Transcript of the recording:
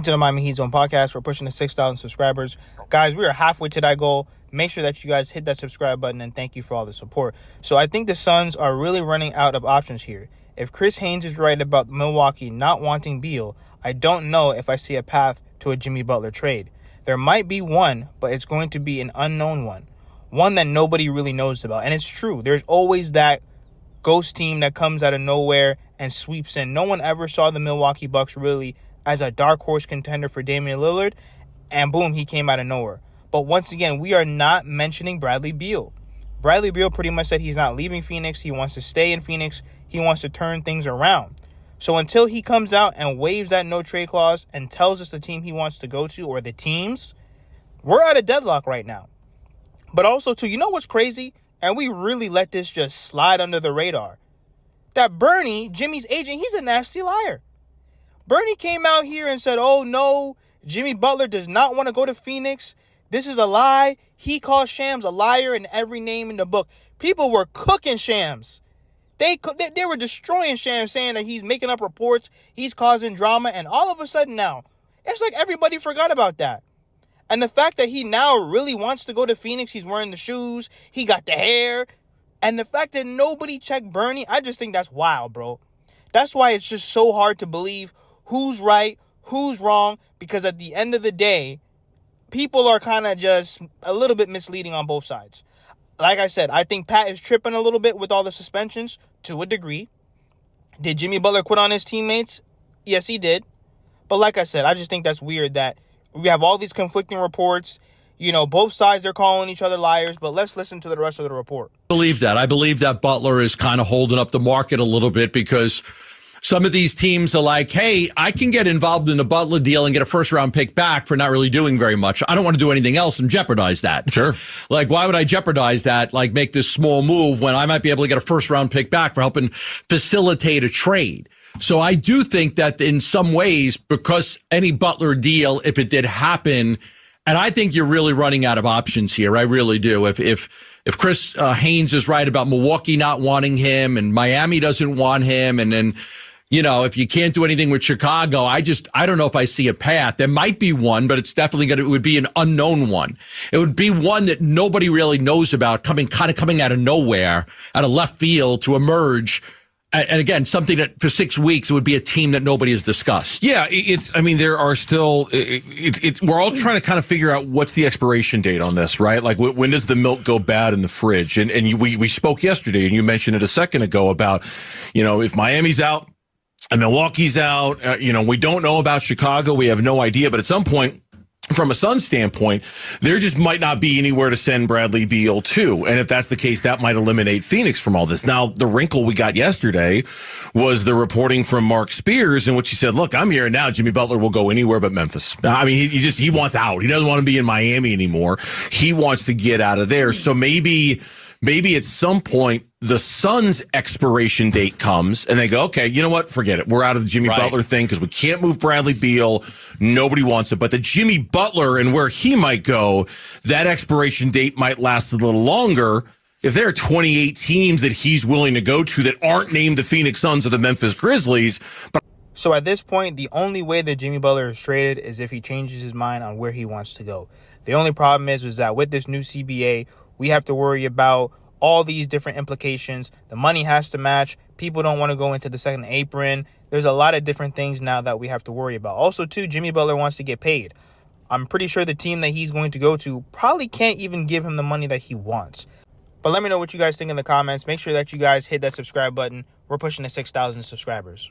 Welcome to the Miami Heat Zone podcast. We're pushing to 6,000 subscribers. Guys, we are halfway to that goal. Make sure that you guys hit that subscribe button, and thank you for all the support. So I think the Suns are really running out of options here. If Chris Haynes is right about Milwaukee not wanting Beal, I don't know if I see a path to a Jimmy Butler trade. There might be one, but it's going to be an unknown one that nobody really knows about. And it's true. There's always that ghost team that comes out of nowhere and sweeps in. No one ever saw the Milwaukee Bucks really as a dark horse contender for Damian Lillard, and boom, he came out of nowhere. But once again, we are not mentioning Bradley Beal. Bradley Beal pretty much said he's not leaving Phoenix. He wants to stay in Phoenix. He wants to turn things around. So until he comes out and waives that no trade clause and tells us the team he wants to go to or the teams, we're at a deadlock right now. But also, too, you know what's crazy? And we really let this just slide under the radar. That Bernie, Jimmy's agent, he's a nasty liar. Bernie came out here and said, oh, no, Jimmy Butler does not want to go to Phoenix. This is a lie. He called Shams a liar in every name in the book. People were cooking Shams. They were destroying Shams, saying that he's making up reports, he's causing drama, and all of a sudden now, it's like everybody forgot about that. And the fact that he now really wants to go to Phoenix, he's wearing the shoes, he got the hair, and the fact that nobody checked Bernie, I just think that's wild, bro. That's why it's just so hard to believe who's right, who's wrong, because at the end of the day, people are kind of just a little bit misleading on both sides. Like I said, I think Pat is tripping a little bit with all the suspensions to a degree. Did Jimmy Butler quit on his teammates? Yes, he did. But like I said, I just think that's weird that we have all these conflicting reports. You know, both sides are calling each other liars, but let's listen to the rest of the report. I believe that Butler is kind of holding up the market a little bit because some of these teams are like, hey, I can get involved in the Butler deal and get a first-round pick back for not really doing very much. I don't want to do anything else and jeopardize that. Sure. Like, why would I jeopardize that, like make this small move when I might be able to get a first-round pick back for helping facilitate a trade? So I do think that in some ways, because any Butler deal, if it did happen, and I think you're really running out of options here. I really do. If Chris Haynes is right about Milwaukee not wanting him and Miami doesn't want him, and then, you know, if you can't do anything with Chicago, I don't know if I see a path. There might be one, but it's definitely it would be an unknown one. It would be one that nobody really knows about, coming out of nowhere, out of left field to emerge. And again, something that for 6 weeks it would be a team that nobody has discussed. Yeah, there are still, we're all trying to kind of figure out what's the expiration date on this, right? Like, when does the milk go bad in the fridge? And we spoke yesterday, and you mentioned it a second ago about, you know, if Miami's out and Milwaukee's out, we don't know about Chicago. We have no idea. But at some point, from a Suns standpoint, there just might not be anywhere to send Bradley Beal to. And if that's the case, that might eliminate Phoenix from all this. Now, the wrinkle we got yesterday was the reporting from Mark Spears in which he said, look, I'm here now. Jimmy Butler will go anywhere but Memphis. I mean, he wants out. He doesn't want to be in Miami anymore. He wants to get out of there. So maybe at some point the Suns' expiration date comes and they go, okay, you know what? Forget it. We're out of the Jimmy Butler thing because we can't move Bradley Beal. Nobody wants it. But the Jimmy Butler and where he might go, that expiration date might last a little longer. If there are 28 teams that he's willing to go to that aren't named the Phoenix Suns or the Memphis Grizzlies. So at this point, the only way that Jimmy Butler is traded is if he changes his mind on where he wants to go. The only problem is that with this new CBA, we have to worry about all these different implications. The money has to match. People don't want to go into the second apron. There's a lot of different things now that we have to worry about. Also, too, Jimmy Butler wants to get paid. I'm pretty sure the team that he's going to go to probably can't even give him the money that he wants. But let me know what you guys think in the comments. Make sure that you guys hit that subscribe button. We're pushing to 6,000 subscribers.